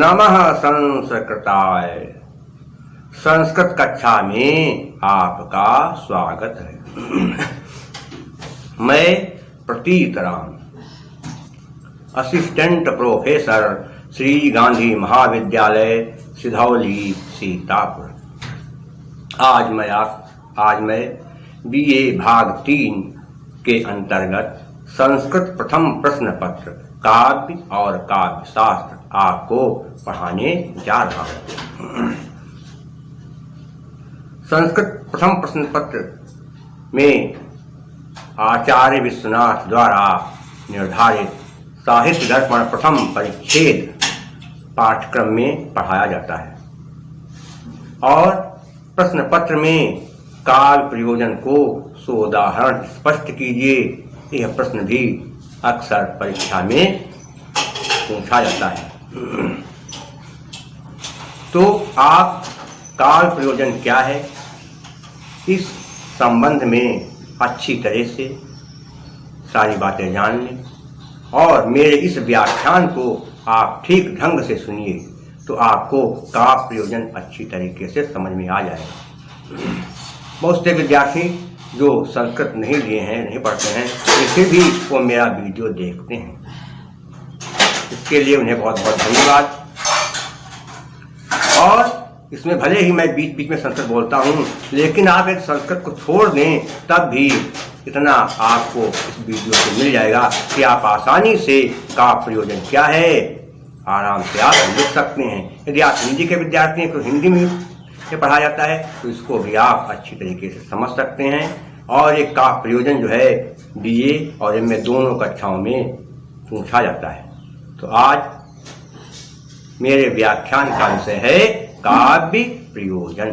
नमः संस्कृताय। संस्कृत कक्षा में आपका स्वागत है। मैं प्रतीत राम, असिस्टेंट प्रोफेसर, श्री गांधी महाविद्यालय, सिधौली, सीतापुर। आज मैं बीए भाग 3 के अंतर्गत संस्कृत प्रथम प्रश्न पत्र काव्य और काव्य शास्त्र आपको पढ़ाने जा रहा हूँ। संस्कृत प्रथम प्रश्न पत्र में आचार्य विश्वनाथ द्वारा निर्धारित साहित्य दर्पण प्रथम परिच्छेद पाठ्यक्रम में पढ़ाया जाता है और प्रश्न पत्र में काव्य प्रयोजन को सोदाहरण स्पष्ट कीजिए, यह प्रश्न भी अक्सर परीक्षा में पूछा जाता है। तो आप काव्य प्रयोजन क्या है, इस संबंध में अच्छी तरह से सारी बातें जान लें और मेरे इस व्याख्यान को आप ठीक ढंग से सुनिए तो आपको काव्य प्रयोजन अच्छी तरीके से समझ में आ जाएगा। बहुत से विद्यार्थी जो संस्कृत नहीं लिए हैं, नहीं पढ़ते हैं, फिर भी वो मेरा वीडियो देखते हैं, इसके लिए उन्हें बहुत बहुत धन्यवाद। और इसमें भले ही मैं बीच बीच में संस्कृत बोलता हूँ, लेकिन आप एक संस्कृत को छोड़ दें तब भी इतना आपको इस वीडियो से मिल जाएगा कि आप आसानी से काव्य प्रयोजन क्या है आराम से आप लिख सकते हैं। यदि आप हिंदी के विद्यार्थी हैं तो हिंदी में पढ़ाया जाता है तो इसको भी आप अच्छी तरीके से समझ सकते हैं। और एक काव्य प्रयोजन जो है बीए और एमए दोनों कक्षाओं में पूछा जाता है। तो आज मेरे व्याख्यान का विषय है काव्य प्रयोजन।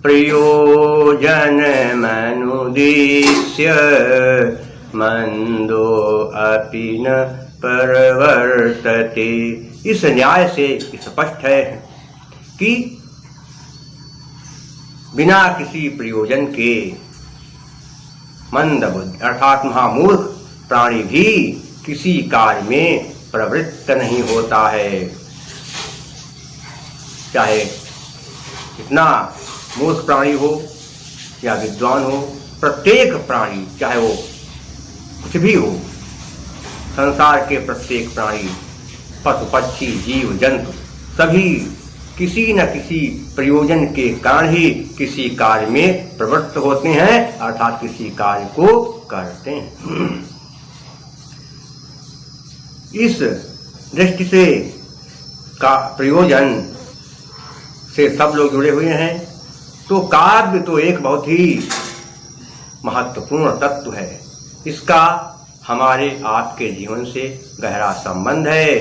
प्रयोजन मनुदेश्य मंदो अपि न परवर्तते। इस न्याय से स्पष्ट है कि बिना किसी प्रयोजन के मंदबुद्धि अर्थात महामूर्ख प्राणी भी किसी कार्य में प्रवृत्त नहीं होता है। चाहे कितना मूर्ख प्राणी हो या विद्वान हो, प्रत्येक प्राणी चाहे वो कुछ भी हो, संसार के प्रत्येक प्राणी, पशु पक्षी जीव जंतु सभी किसी न किसी प्रयोजन के कारण ही किसी कार्य में प्रवृत्त होते हैं, अर्थात किसी कार्य को करते हैं। इस दृष्टि से का प्रयोजन से सब लोग जुड़े हुए हैं। तो काव्य तो एक बहुत ही महत्वपूर्ण तत्व है, इसका हमारे आपके जीवन से गहरा संबंध है,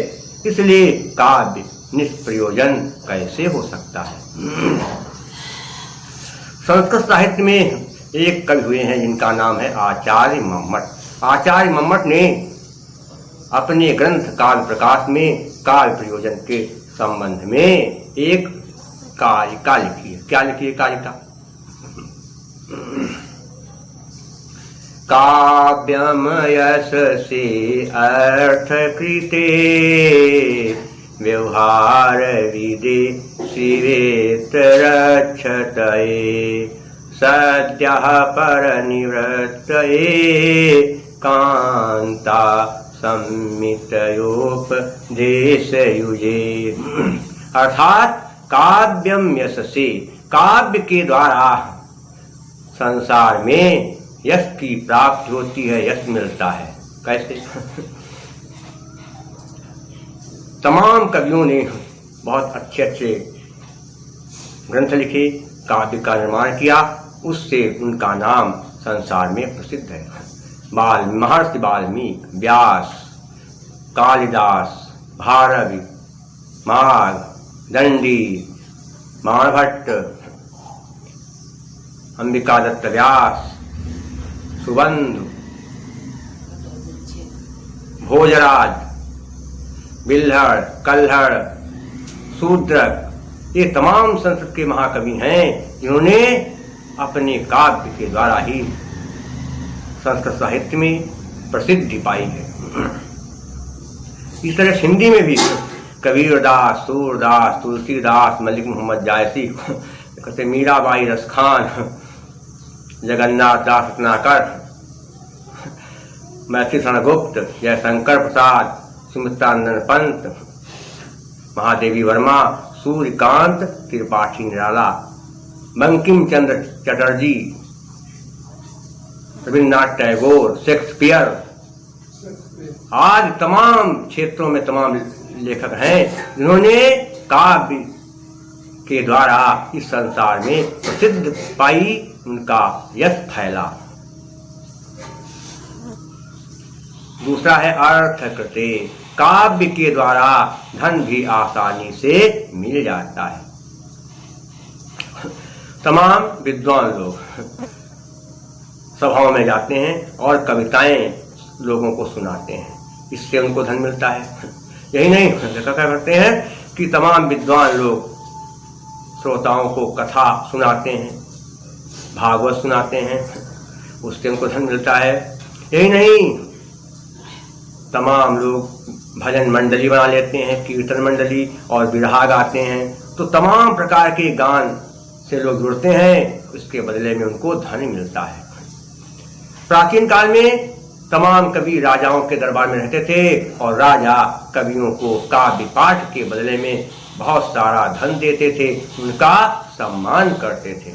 इसलिए काव्य निष्प्रयोजन कैसे हो सकता है। संस्कृत साहित्य में एक कवि हुए हैं जिनका नाम है आचार्य मम्मट। आचार्य मम्मट ने अपने ग्रंथ काव्य प्रकाश में काव्य प्रयोजन के संबंध में एक कारिका लिखी है। क्या लिखी है कारिका? काव्यम यशसे अर्थकृते व्यवहार विदे शिवेत्र रक्षतये सद्यः परनिवृत्तये कांता संमितयोपदेशयुजे। अर्थात काव्यम यशसे, काव्य के द्वारा संसार में यश की प्राप्ति होती है, यश मिलता है। कैसे? तमाम कवियों ने बहुत अच्छे अच्छे ग्रंथ लिखे, काव्य का निर्माण किया, उससे उनका नाम संसार में प्रसिद्ध है। महर्षि वाल्मीकि, व्यास, कालिदास, भारवी, माघ, दंडी, बाणभट्ट, अंबिकादत्त व्यास, सुबंधु, भोजराज, बिल्हड़, कल्हड़, शूद्रक, ये तमाम संस्कृत के महाकवि हैं जिन्होंने अपने काव्य के द्वारा ही संस्कृत साहित्य में प्रसिद्धि पाई है। इस तरह हिंदी में भी कबीरदास, सूरदास, तुलसीदास, मलिक मोहम्मद जायसी, कहते मीराबाई रसखान, जगन्नाथ दास रत्नाकर, मैथिली शरणगुप्त, जयशंकर प्रसाद, सुमित्रानंद पंत, महादेवी वर्मा, सूर्यकांत त्रिपाठी निराला, बंकिम चंद्र चटर्जी, रविन्द्रनाथ टैगोर, शेक्सपियर आज तमाम क्षेत्रों में तमाम लेखक हैं जिन्होंने काव्य के द्वारा इस संसार में प्रसिद्ध पाई, उनका यश फैला। दूसरा है अर्थ कृते, काव्य के द्वारा धन भी आसानी से मिल जाता है। तमाम विद्वान लोग सभाओं में जाते हैं और कविताएं लोगों को सुनाते हैं, इससे उनको धन मिलता है। यही नहीं, क्या करते हैं कि तमाम विद्वान लोग श्रोताओं को कथा सुनाते हैं, भागवत सुनाते हैं, उससे उनको धन मिलता है। यही नहीं, तमाम लोग भजन मंडली बना लेते हैं, कीर्तन मंडली, और बिरहा गाते हैं, तो तमाम प्रकार के गान से लोग जुड़ते हैं, उसके बदले में उनको धन मिलता है। प्राचीन काल में तमाम कवि राजाओं के दरबार में रहते थे और राजा कवियों को काव्य पाठ के बदले में बहुत सारा धन देते थे, उनका सम्मान करते थे।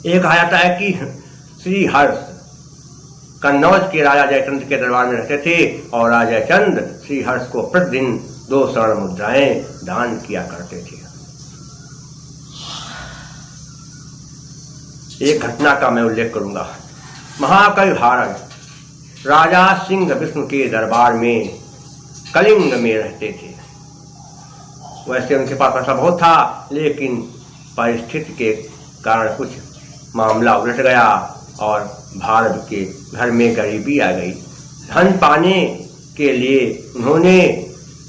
एक कहा जाता है कि श्री हर्ष कन्नौज के राजा जयचंद के दरबार में रहते थे और राजा जयचंद श्री हर्ष को प्रतिदिन 2 स्वर्ण मुद्राएं दान किया करते थे। एक घटना का मैं उल्लेख करूंगा। महाकवि भारत राजा सिंह विष्णु के दरबार में कलिंग में रहते थे। वैसे उनके पास पैसा बहुत था, लेकिन परिस्थिति के कारण कुछ मामला उलट गया और भारत के घर में गरीबी आ गई। धन पाने के लिए उन्होंने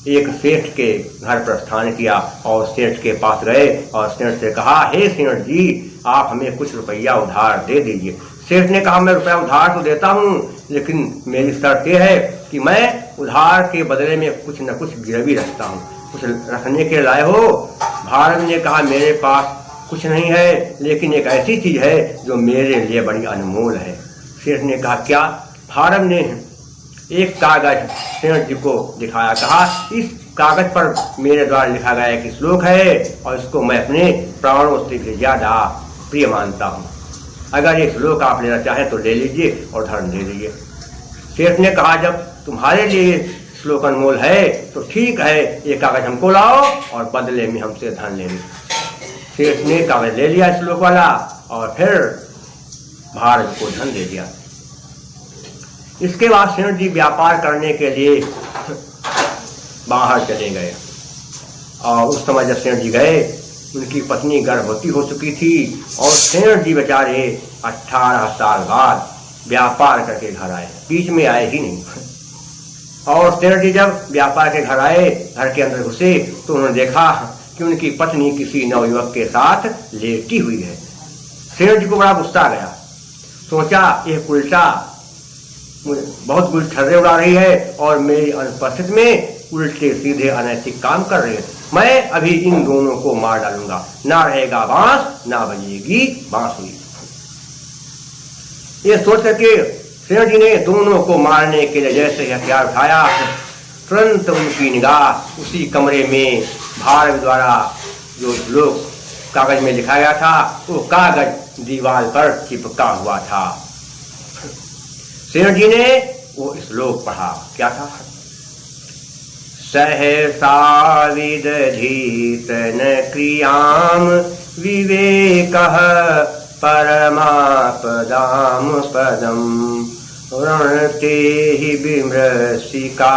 एक सेठ के घर प्रस्थान किया और सेठ के पास गए और सेठ से कहा, हे सेठ जी, आप हमें कुछ रुपया उधार दे दीजिए। सेठ ने कहा, मैं रुपया उधार तो देता हूँ, लेकिन मेरी शर्त यह है कि मैं उधार के बदले में कुछ न कुछ गिरवी रखता हूँ, कुछ रखने के लाए हो। भारत ने कहा, मेरे पास कुछ नहीं है, लेकिन एक ऐसी चीज है जो मेरे लिए बड़ी अनमोल है। सेठ ने कहा, क्या? भारत ने एक कागज सेठ जी को दिखाया, कहा, इस कागज पर मेरे द्वारा लिखा गया एक श्लोक है और इसको मैं अपने प्राणों से ज्यादा प्रिय मानता हूँ। अगर ये श्लोक आप लेना चाहें तो ले लीजिए और धन दे दीजिए। सेठ ने कहा, जब तुम्हारे लिए श्लोक अनमोल है तो ठीक है, ये कागज हमको लाओ और बदले में हमसे धन ले लो। सेठ ने कागज ले लिया श्लोक वाला और फिर भारत को धन दे दिया। इसके बाद सेठ जी व्यापार करने के लिए बाहर चले गए और उस समय जब सेठ जी गए, उनकी पत्नी गर्भवती हो चुकी थी और सेठ जी बेचारे 18 साल बाद व्यापार करके घर आए, बीच में आए ही नहीं। और सेठ जी जब व्यापार के घर आए, घर के अंदर घुसे तो उन्होंने देखा कि उनकी पत्नी किसी नवयुवक के साथ लेटी हुई है। सेठ जी को बड़ा गुस्सा आ गया, सोचा ये उल्टा बहुत गुलछर्रे उड़ा रही है और मेरी अनुपस्थिति में उल्टे सीधे अनैतिक काम कर रही है। मैं अभी इन दोनों को मार डालूंगा, ना रहेगा बांस ना बजेगी बांसुरी। ये सोच करके सेठ जी ने दोनों को मारने के लिए जैसे हथियार उठाया, तुरंत उनकी निगाह उसी कमरे में भारत द्वारा जो श्लोक कागज में लिखा गया था, वो कागज दीवार पर चिपका हुआ था। सेठ जी ने वो श्लोक पढ़ा, क्या था? सहसा विदधीत न क्रियाम विवेकः परमापदाम पदम रणते हि विमृशिकारिणं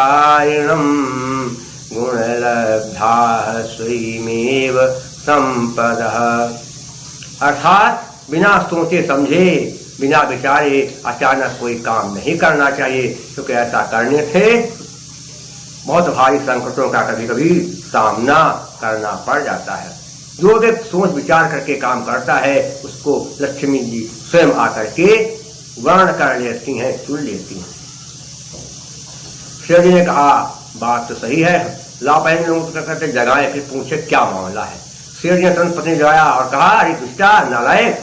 गुणलब्धाः स्वयमेव संपदः। अर्थात बिना सोचे समझे, बिना विचारे अचानक कोई काम नहीं करना चाहिए, क्योंकि ऐसा करने से बहुत भारी संकटों का कभी कभी सामना करना पड़ जाता है। जो व्यक्ति सोच विचार करके काम करता है, उसको लक्ष्मी जी स्वयं आकर के वर्ण कर लेती हैं, चुन लेती हैं। शेर जी ने कहा बात तो सही है, लाओ पहले लोग करते जगाए, फिर पूछे क्या मामला है। शेर जी ने तुरंत पत्नी जगाया और कहा, अरे दुष्टा नालायक,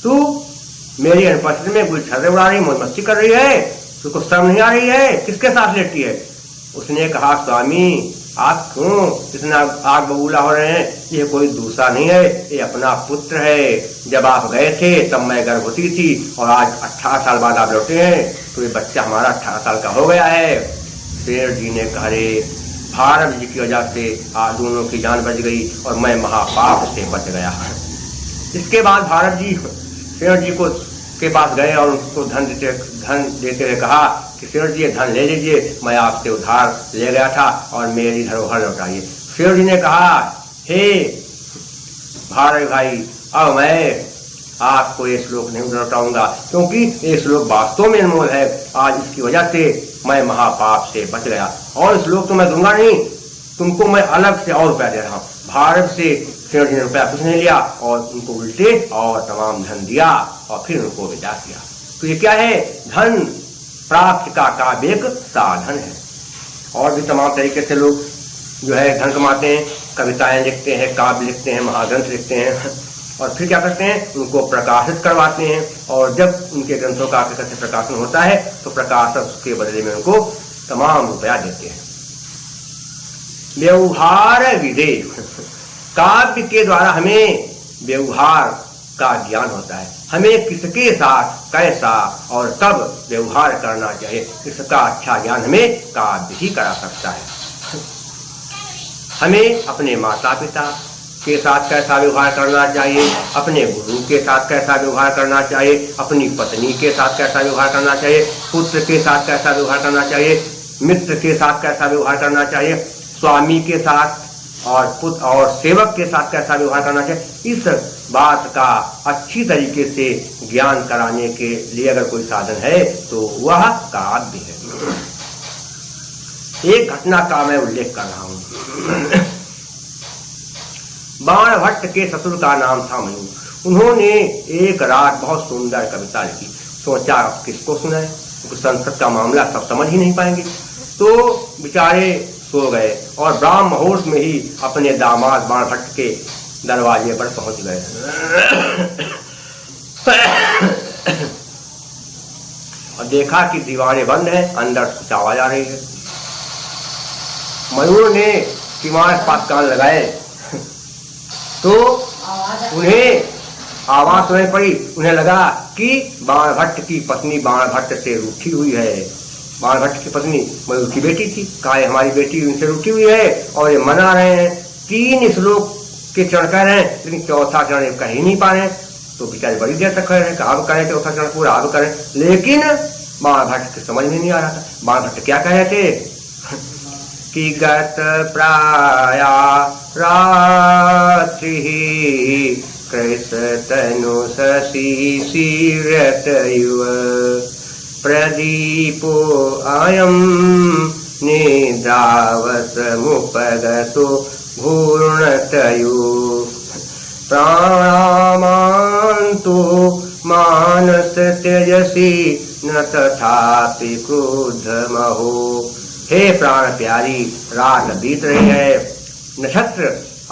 तू मेरी अनुपस्थिति में गुलछर्रे उड़ा रही, मौज मस्ती कर रही है, तुझको शर्म नहीं आ रही है, किसके साथ लेटी है? उसने कहा, स्वामी आप क्यों इतना आग बबूला हो रहे हैं? ये कोई दूसरा नहीं है, ये अपना पुत्र है। जब आप गए थे तब मैं गर्भवती थी और आज 18 साल बाद आप लौटे हैं, तो ये बच्चा हमारा 18 साल का हो गया है। शेर जी ने कहा, रे भारत जी की वजह से आज दोनों की जान बच गई और मैं महापाप से बच गया। इसके बाद भारत जी शेर जी को के पास गए और उसको धन देते हुए कहा कि शेर जी ये धन ले लीजिए, मैं आपसे उधार ले गया था और मेरी धरोहर लौटाइए। शेर जी ने कहा, हे भारत भाई, अब मैं आपको ये श्लोक नहीं लौटाऊंगा, क्योंकि ये श्लोक वास्तव में अनमोल है। आज इसकी वजह से मैं महापाप से बच गया और श्लोक तो मैं दूंगा नहीं, तुमको मैं अलग से और रुपया दे रहा हूँ। भारत से शेर जी ने रुपया कुछ नहीं लिया और उनको उल्टे और तमाम धन दिया और फिर उनको विदा किया। तो ये क्या है? धन प्राप्त का काव्य एक साधन है। और भी तमाम तरीके से लोग जो है धन कमाते हैं, कविताएं लिखते हैं, काव्य लिखते हैं, महाग्रंथ लिखते हैं और फिर क्या करते हैं, उनको प्रकाशित करवाते हैं। और जब उनके ग्रंथों का से प्रकाशन होता है तो प्रकाशक के बदले में उनको तमाम रुपया देते हैं। व्यवहार विधे, काव्य के द्वारा हमें व्यवहार का ज्ञान होता है, हमें किसके साथ कैसा और कब व्यवहार करना चाहिए, इसका अच्छा ज्ञान हमें काव्य ही करा सकता है। हमें अपने माता पिता के साथ कैसा व्यवहार करना चाहिए, अपने गुरु के साथ कैसा व्यवहार करना चाहिए, अपनी पत्नी के साथ कैसा व्यवहार करना चाहिए, पुत्र के साथ कैसा व्यवहार करना चाहिए, मित्र के साथ कैसा व्यवहार करना चाहिए, स्वामी के साथ और पुत्र और सेवक के साथ कैसा व्यवहार करना चाहिए, इस बात का अच्छी तरीके से ज्ञान कराने के लिए अगर कोई साधन है तो वह काव्य है। एक घटना का मैं उल्लेख कर रहा हूं। बाणभट्ट के ससुर का नाम था मयूर। उन्होंने एक रात बहुत सुंदर कविता लिखी। सोचा अब किसको सुनाए, संसद का मामला सब समझ ही नहीं पाएंगे, तो बेचारे सो गए और ब्राह्म मुहूर्त में ही अपने दामाद बाणभट्ट के दरवाजे पर पहुंच गए। और देखा कि दीवारें बंद हैं, अंदर कुछ आवाज आ रही है। मयूर ने किवाड़ के पास कान लगाए तो उन्हें आवाज सुनाई पड़ी। उन्हें लगा कि बाणभट्ट की पत्नी बाणभट्ट से रूठी हुई है। बाणभट्ट की पत्नी मयूर की बेटी थी। कहा हमारी बेटी उनसे रूठी हुई है और ये मना रहे हैं। 3 श्लोक के चरण कह रहे हैं लेकिन चौथा चरण कह ही नहीं पा रहे हैं। तो बेचारे बड़ी देर तक कह रहे हैं कि अब करें चौथा चरण पूरा अब करें, लेकिन बाणभट्ट के समझ में नहीं आ रहा था। बाणभट्ट क्या कह रहे थे कि गत प्राया रात्रि कृतनु शशि शिरतयुव प्रदीपो अयं निद्रावसमुपगतो भूर्णतयो प्राणामान्तु मानस तेजसी न तथापि क्रोधमहो। हे प्राण प्यारी, रात बीत रही है, नक्षत्र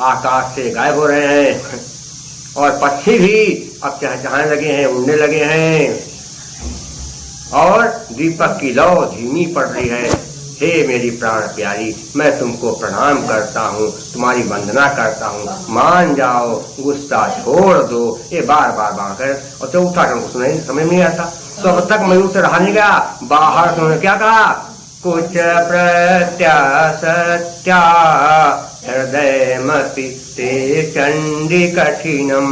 आकाश से गायब हो रहे हैं और पक्षी भी अब चहचहाने लगे हैं, उड़ने लगे हैं और दीपक की लौ धीमी पड़ रही है। हे मेरी प्राण प्यारी, मैं तुमको प्रणाम करता हूँ, तुम्हारी वंदना करता हूँ, मान जाओ, गुस्सा छोड़ दो। ये बार बार कर और चौथा क्रम को सुने समझ नहीं आता। तो अब तक मयूर से रहा नहीं गया। बाहर से उन्होंने क्या कहा, कुछ प्रत्यासत्या हृदय मति ते चंडी कठिनम,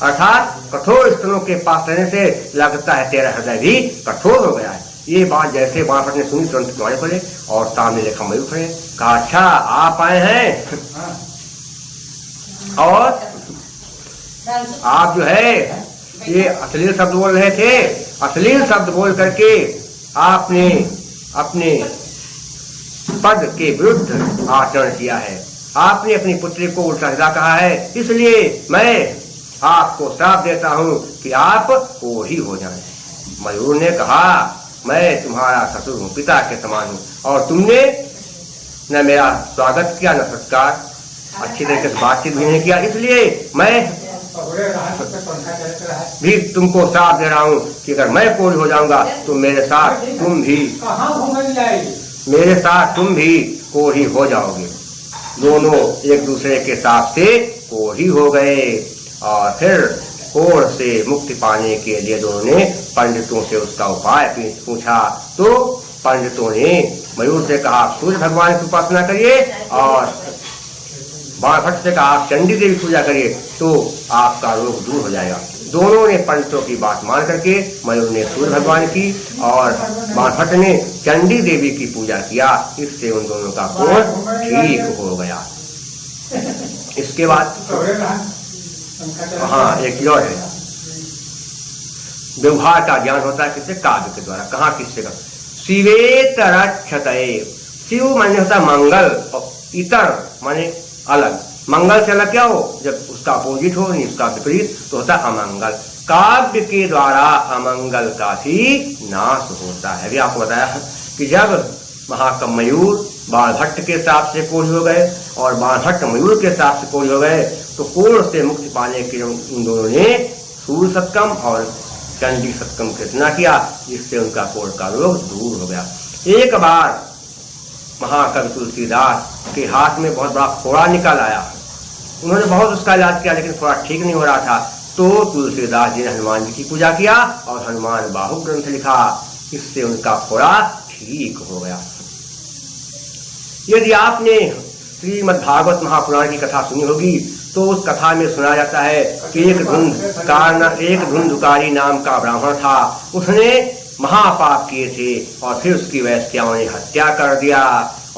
अर्थात कठोर स्तनों के पास रहने से लगता है तेरा हृदय भी कठोर हो गया है। ये बात जैसे बाणभट्ट ने सुनी तुरंत किवाड़े खोले और सामने देखा मयूर खड़े। कहा अच्छा आप आए हैं और आप जो है ये अश्लील शब्द बोल रहे थे। अश्लील शब्द बोल करके आपने अपने पद के विरुद्ध आचरण किया है। आपने अपनी पुत्री को उल्टा सीधा कहा है, इसलिए मैं आपको श्राप देता हूं कि आप वो ही हो जाएं। मयूर ने कहा, मैं तुम्हारा ससुर हूँ, पिता के समान हूँ, और तुमने न मेरा स्वागत किया न सत्कार, अच्छी तरीके से बातचीत भी नहीं किया, इसलिए मैं भी तुमको श्राप दे रहा हूँ कि अगर मैं कोढ़ी हो जाऊंगा तो मेरे साथ तुम भी कोढ़ी हो जाओगे। दोनों एक दूसरे के साथ से कोढ़ी हो गए और फिर कोढ़ से मुक्ति पाने के लिए दोनों ने पंडितों से उसका उपाय पूछा। तो पंडितों ने मयूर से कहा सूर्य भगवान की उपासना करिए, और बाणभट्ट से कहा आप चंडी देवी पूजा करिए तो आपका रोग दूर हो जाएगा। दोनों ने पंडितों की बात मान करके मयूर ने सूर्य भगवान की और बाणभट्ट ने चंडी देवी की पूजा किया। इससे उन दोनों का कोढ़ ठीक हो गया। इसके बाद हाँ एक और है, व्यवहार का ज्ञान होता है किससे? काव्य के द्वारा। कहाँ किससे का? शिवेतरक्षतये, शिव माने होता है मंगल, और इतर माने अलग। मंगल से अलग क्या हो? जब उसका अपोजिट हो, नहीं उसका विपरीत, तो होता है अमंगल। काव्य के द्वारा अमंगल का भी नाश होता है। अभी आपको बताया कि जब महाकवि मयूर बाणभट्ट के साथ से कोढ़ी हो गए और बाणभट्ट मयूर के साथ से कोढ़ी हो गए, तो कोढ़ से मुक्ति पाने के लिए उन दोनों ने सूर्य सत्कम और चंडी सत्कम की रचना किया, जिससे उनका कोढ़ का रोग दूर हो गया। एक बार महाकवि तुलसीदास के हाथ में बहुत बड़ा फोड़ा निकल आया। उन्होंने बहुत उसका इलाज किया, लेकिन फोड़ा ठीक नहीं हो रहा था। तो तुलसीदास जी ने हनुमान जी की पूजा किया और हनुमान बाहु ग्रंथ लिखा, इससे उनका फोड़ा ठीक हो गया। यदि आपने श्रीमद्भागवत महापुराण की कथा सुनी होगी तो उस कथा में सुना जाता है कि एक धुंधुकारी नाम का ब्राह्मण था। उसने महापाप किए थे और फिर उसकी वैश्याओं ने हत्या कर दिया,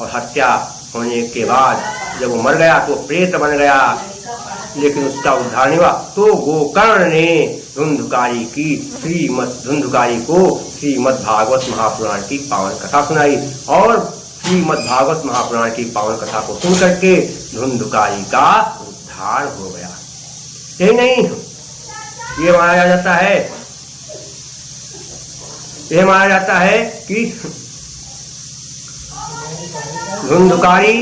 और हत्या होने के बाद जब वो मर गया तो प्रेत बन गया, लेकिन उसका उद्धार नहीं हुआ। तो गोकर्ण ने धुंधुकारी को श्रीमद्भागवत महापुराण की पावन कथा सुनाई, और श्रीमद्भागवत महापुराण की पावन कथा को सुन करके धुंधुकारी का उद्धार हो गया। यही नहीं, ये माना जाता है कि धुंधुकारी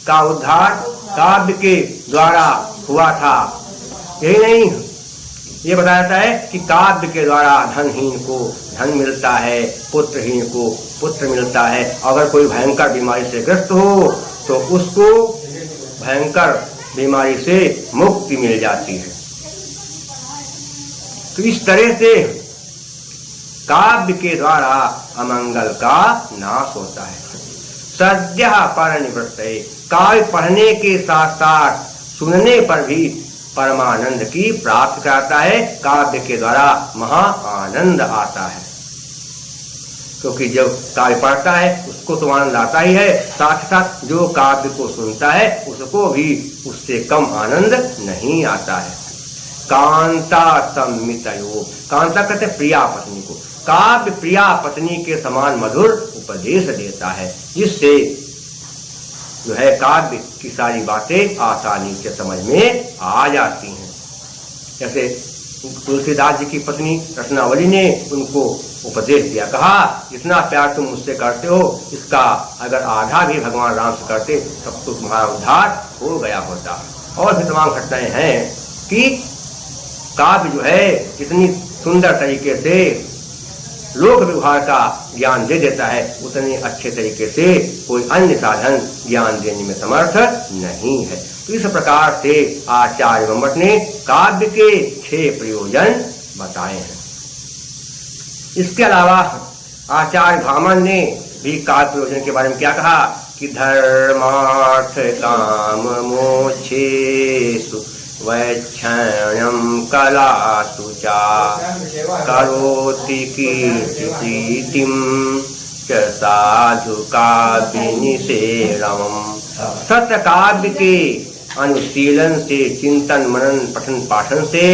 का उद्धार काव्य के द्वारा हुआ था। यही नहीं, ये बताया जाता है कि काव्य के द्वारा धनहीन को धन मिलता है, पुत्रहीन को पुत्र मिलता है। अगर कोई भयंकर बीमारी से ग्रस्त हो तो उसको भयंकर बीमारी से मुक्ति मिल जाती है। तो इस तरह से काव्य के द्वारा अमंगल का नाश होता है। सद्यः परनिवृत्तये, काव्य पढ़ने के साथ साथ सुनने पर भी परमानंद की प्राप्त कराता है। काव्य के द्वारा महा आनंद आता है, क्योंकि जब काव्य पढ़ता है उसको तो आनंद आता ही है, साथ साथ जो काव्य को सुनता है उसको भी उससे कम आनंद नहीं आता है। कांता सम्मितयो, कांता कहते प्रिया पत्नी को। काव्य प्रिया पत्नी के समान मधुर उपदेश देता है, जिससे जो है काव्य की सारी बातें आसानी से समझ में आ जाती हैं। जैसे तुलसीदास जी की पत्नी रत्नावली ने उनको उपदेश दिया, कहा जितना प्यार तुम मुझसे करते हो इसका अगर आधा भी भगवान राम से करते तब तो तुम्हारा उद्धार हो गया होता। और भी तमाम घटनाएं हैं कि काव्य जो है इतनी सुंदर तरीके से लोक व्यवहार का ज्ञान दे देता है, उतने अच्छे तरीके से कोई अन्य साधन ज्ञान देने में समर्थ नहीं है। तो इस प्रकार से आचार्य ब्रह्मभट्ट ने काव्य के 6 प्रयोजन बताए हैं। इसके अलावा आचार्य भामन ने भी काव्य प्रयोजन के बारे में क्या कहा कि धर्मार्थ काम मोक्षेषु वैक्षण्यं कलासु च करोति कीर्तिं च साधु काव्यनिषेधम्। सत्य काव्य के अनुशीलन से, चिंतन मनन पठन पाठन से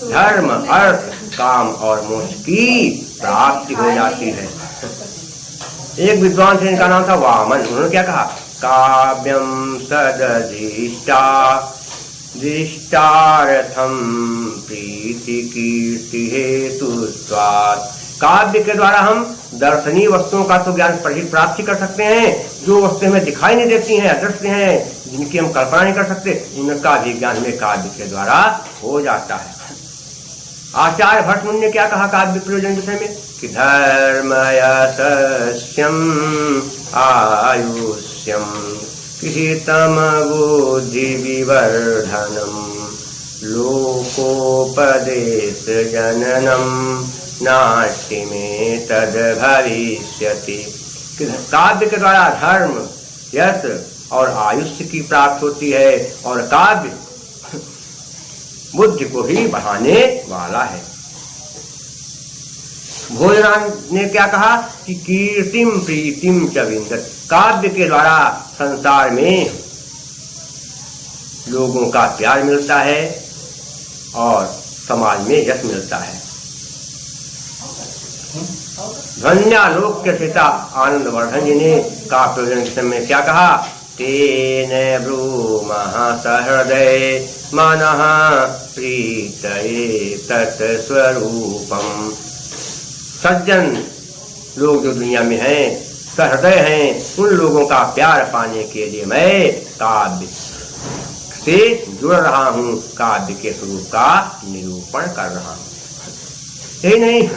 धर्म अर्थ काम और मोक्ष की प्राप्ति हो जाती है। एक विद्वान थे, इनका नाम था वामन। उन्होंने क्या कहा, काव्यम सदधिष्ठा दृष्टार्थम प्रीति कीर्ति हेतुत्वात् काव्य के द्वारा हम दर्शनीय वस्तुओं का तो ज्ञान प्राप्ति कर सकते हैं, जो वस्तुएं हमें दिखाई नहीं देती हैं, अदृश्य हैं, जिनकी हम कल्पना नहीं कर सकते, उनका भी ज्ञान में काव्य के द्वारा हो जाता है। आचार्य भट्ट मुनि ने क्या कहा काव्य प्रयोजन विषय में कि धर्मयशस्यम आयुष्यम कृतम बुद्धि विवर्धनम लोकोपदेश जननम नास्ति में तद भविष्यति। काव्य के द्वारा धर्म, यश और आयुष्य की प्राप्ति होती है और काव्य बुद्धि को ही बढ़ाने वाला है। भोजराम ने क्या कहा कि कीर्तिम प्रीतिम च विन्दत। काव्य के द्वारा संसार में लोगों का प्यार मिलता है और समाज में यश मिलता है। धन्यालोक के पिता आनंद वर्धन जी ने काव्य प्रयोजन के समय क्या कहा, तेन ब्रूमः सहृदय मनः प्रीतये तत्स्वरूपम। सज्जन लोग जो दुनिया में हैं, सहृदय हैं, उन लोगों का प्यार पाने के लिए मैं काव्य से जुड़ रहा हूँ, काव्य के स्वरूप का निरूपण कर रहा हूँ। यही नहीं,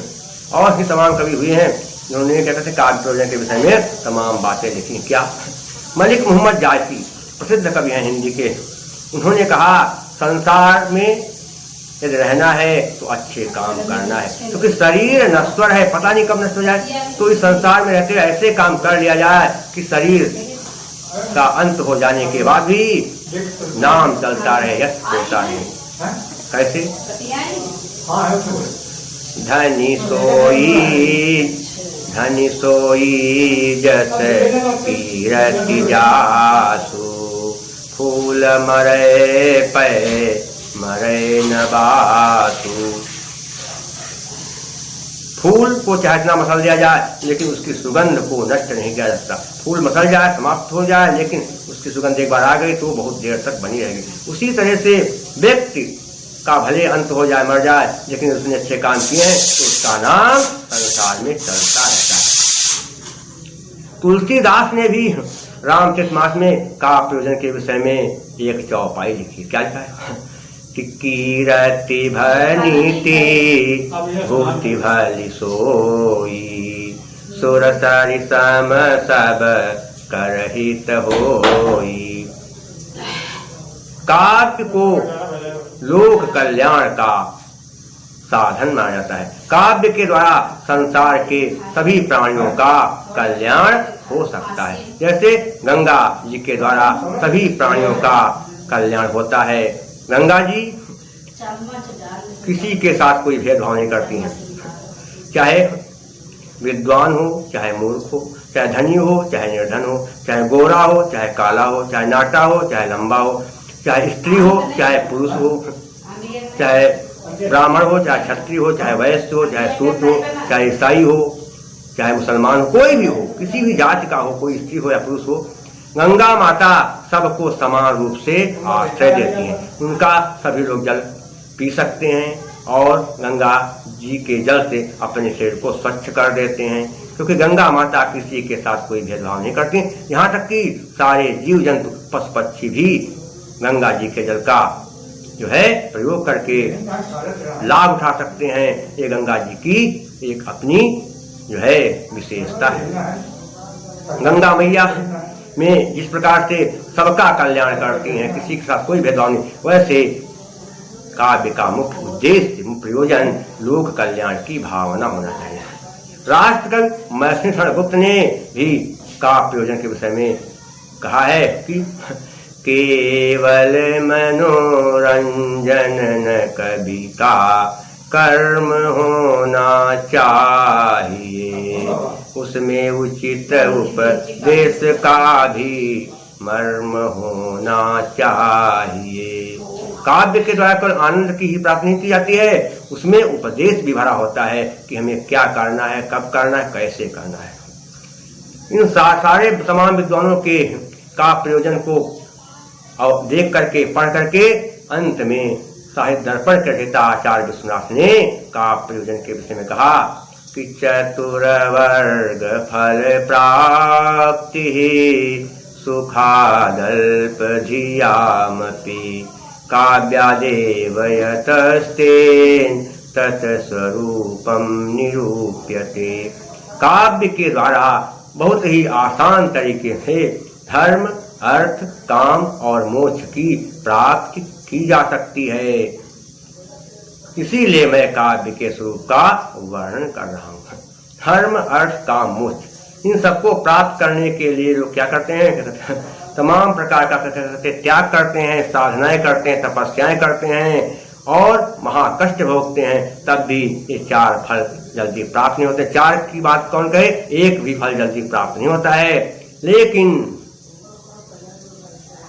और भी तमाम कवि हुए हैं जिन्होंने क्या कहते हैं काव्य प्रयोजन के विषय में तमाम बातें लिखी। क्या मलिक मोहम्मद जायसी प्रसिद्ध कवि हैं हिंदी के, उन्होंने कहा संसार में यदि रहना है तो अच्छे काम करना है, क्योंकि शरीर नश्वर है, पता नहीं कब नष्ट हो जाए। तो इस संसार में रहते ऐसे काम कर लिया जाए कि शरीर का अंत हो जाने के बाद भी नाम चलता रहे, यश होता रहे। कैसे? धनी सोई जस कीरति जासु, फूल मरे पे मरे न बासु। फूल को चाहे इतना मसल दिया जाए लेकिन उसकी सुगंध को नष्ट नहीं किया जा सकता। फूल मसल जाए, समाप्त हो जाए, लेकिन उसकी सुगंध एक बार आ गई तो बहुत देर तक बनी रहेगी। उसी तरह से व्यक्ति का भले अंत हो जाए, मर जाए, लेकिन उसने अच्छे काम किए हैं तो उसका नाम संसार में चलता रहता है। तुलसीदास ने भी रामचरितमानस में काव्य प्रयोजन के विषय में एक चौपाई लिखी। क्या लिखा है? कीरति भनीति भूति भली सोई, सुर सरि सम सब करहित होई। काव्य को लोक कल्याण का साधन माना जाता है। काव्य के द्वारा संसार के सभी प्राणियों का कल्याण हो सकता है। जैसे गंगा जी के द्वारा सभी प्राणियों का कल्याण होता है। गंगा जी किसी के साथ कोई भेदभाव नहीं करती हैं, चाहे विद्वान हो, चाहे मूर्ख हो, चाहे धनी हो, चाहे निर्धन हो, चाहे गोरा हो, चाहे काला हो, चाहे नाटा हो, चाहे लंबा हो, चाहे स्त्री हो, चाहे पुरुष हो, चाहे ब्राह्मण हो, चाहे क्षत्रिय हो, चाहे वैश्य हो, चाहे शूद्र हो, चाहे ईसाई हो, चाहे मुसलमान हो, कोई भी हो, किसी भी जाति का हो, कोई स्त्री हो या पुरुष हो, गंगा माता सबको समान रूप से आश्रय देती हैं। उनका सभी लोग जल पी सकते हैं और गंगा जी के जल से अपने शरीर को स्वच्छ कर देते हैं, क्योंकि गंगा माता किसी के साथ कोई भेदभाव नहीं करती। यहाँ तक कि सारे जीव जंतु पशु पक्षी भी गंगा जी के जल का जो है प्रयोग करके लाभ उठा सकते हैं। ये गंगा जी की एक अपनी जो है विशेषता है। गंगा मैया में जिस प्रकार से सबका कल्याण करती हैं, किसी के साथ कोई भेदभाव नहीं, वैसे काव्य का मुख्य उद्देश्य, मुख्य प्रयोजन लोक कल्याण की भावना होना चाहिए। राष्ट्रकवि महर्षि गुप्त ने भी काव्य प्रयोजन के विषय में कहा है कि केवल मनोरंजन न कविता कर्म होना चाहिए, उसमें उचित उपदेश का भी मर्म होना चाहिए। काव्य के द्वारा केवल आनंद की ही प्राप्ति नहीं की जाती है, उसमें उपदेश भी भरा होता है कि हमें क्या करना है, कब करना है, कैसे करना है। इन सारे तमाम विद्वानों के काव्य प्रयोजन को और देख करके, पढ़ करके अंत में साहित्य दर्पण के रचयिता आचार्य विश्वनाथ ने काव्य प्रयोजन के विषय में कहा कि चतुर वर्ग फल प्राप्ति सुखादल्प धियामपि काव्यादेव यतस्तेन तत्स्वरूपम निरूप्यते। काव्य के द्वारा बहुत ही आसान तरीके से धर्म, अर्थ, काम और मोक्ष की प्राप्ति की जा सकती है। इसीलिए मैं काव्य के स्वरूप का वर्णन कर रहा हूँ। धर्म, अर्थ, काम, मोक्ष, इन सबको प्राप्त करने के लिए लोग क्या करते हैं? तमाम प्रकार का त्याग करते हैं, साधनाएं करते हैं, तपस्याएं करते हैं और महाकष्ट भोगते हैं, तब भी ये चार फल जल्दी प्राप्त नहीं होते। चार की बात कौन कहे? एक भी फल जल्दी प्राप्त नहीं होता है, लेकिन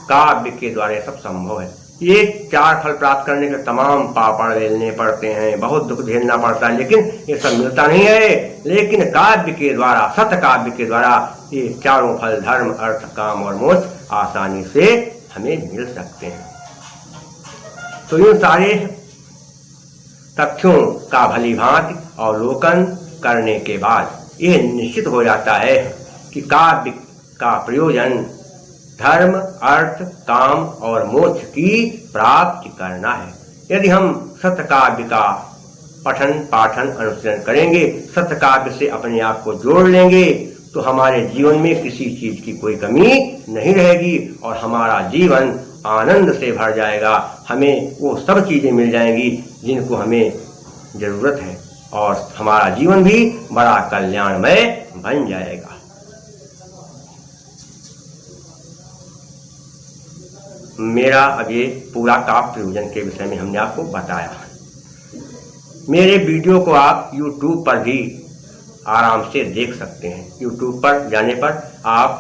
काव्य के द्वारा सब संभव है। ये चार फल प्राप्त करने के तमाम पापड़ वेलने पड़ते हैं, बहुत दुख झेलना पड़ता है, लेकिन ये सब मिलता नहीं है। लेकिन काव्य के द्वारा, सत्य काव्य के द्वारा ये चारों फल धर्म, अर्थ, काम और मोक्ष आसानी से हमें मिल सकते हैं। तो इन सारे तथ्यों का भलीभांति अवलोकन करने के बाद यह निश्चित हो जाता है कि काव्य का प्रयोजन धर्म, अर्थ, काम और मोक्ष की प्राप्ति करना है। यदि हम सत्य काव्य का पठन, पाठन, अनुसरण करेंगे, सत्य काव्य से अपने आप को जोड़ लेंगे, तो हमारे जीवन में किसी चीज की कोई कमी नहीं रहेगी और हमारा जीवन आनंद से भर जाएगा। हमें वो सब चीजें मिल जाएंगी जिनको हमें जरूरत है और हमारा जीवन भी बड़ा कल्याणमय बन जाएगा। मेरा अब ये पूरा काव्य प्रयोजन के विषय में हमने आपको बताया। मेरे वीडियो को आप YouTube पर भी आराम से देख सकते हैं। YouTube पर जाने पर आप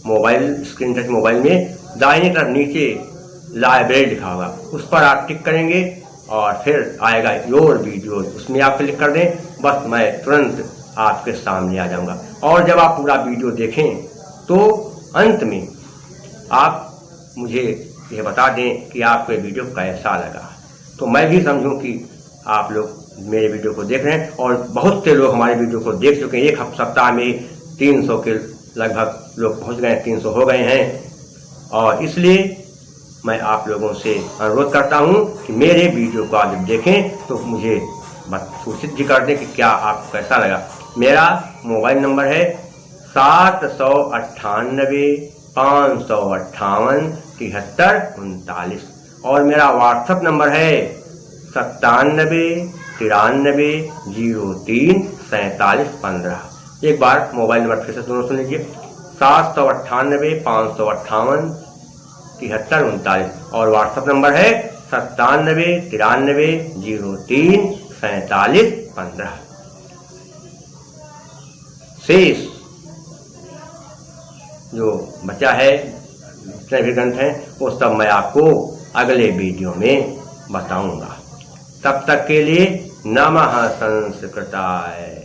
मोबाइल स्क्रीन टच मोबाइल में दाहिने तरफ नीचे लाइब्रेरी लिखा होगा, उस पर आप टिक करेंगे और फिर आएगा योर वीडियो, उसमें आप क्लिक कर दें, बस मैं तुरंत आपके सामने आ जाऊंगा। और जब आप पूरा वीडियो देखें तो अंत में आप मुझे यह बता दें कि आपको ये वीडियो कैसा लगा, तो मैं भी समझूं कि आप लोग मेरे वीडियो को देख रहे हैं। और बहुत से लोग हमारे वीडियो को देख चुके हैं। एक सप्ताह में 300 के लगभग लोग पहुंच गए, 300 हो गए हैं। और इसलिए मैं आप लोगों से अनुरोध करता हूं कि मेरे वीडियो को आप जब देखें तो मुझे सूचित भी कर दें कि क्या आपको कैसा लगा। मेरा मोबाइल नंबर है 798 558 7339 और मेरा व्हाट्सएप नंबर है 97 93 03 47 15। एक बार मोबाइल नंबर फिर से दोनों सुन लीजिए, 798 558 7339 और व्हाट्सएप नंबर है 97 93 03 47 15। शेष जो बचा है, जितने भी ग्रंथ हैं, वो सब मैं आपको अगले वीडियो में बताऊंगा। तब तक के लिए नमः संस्कृताय।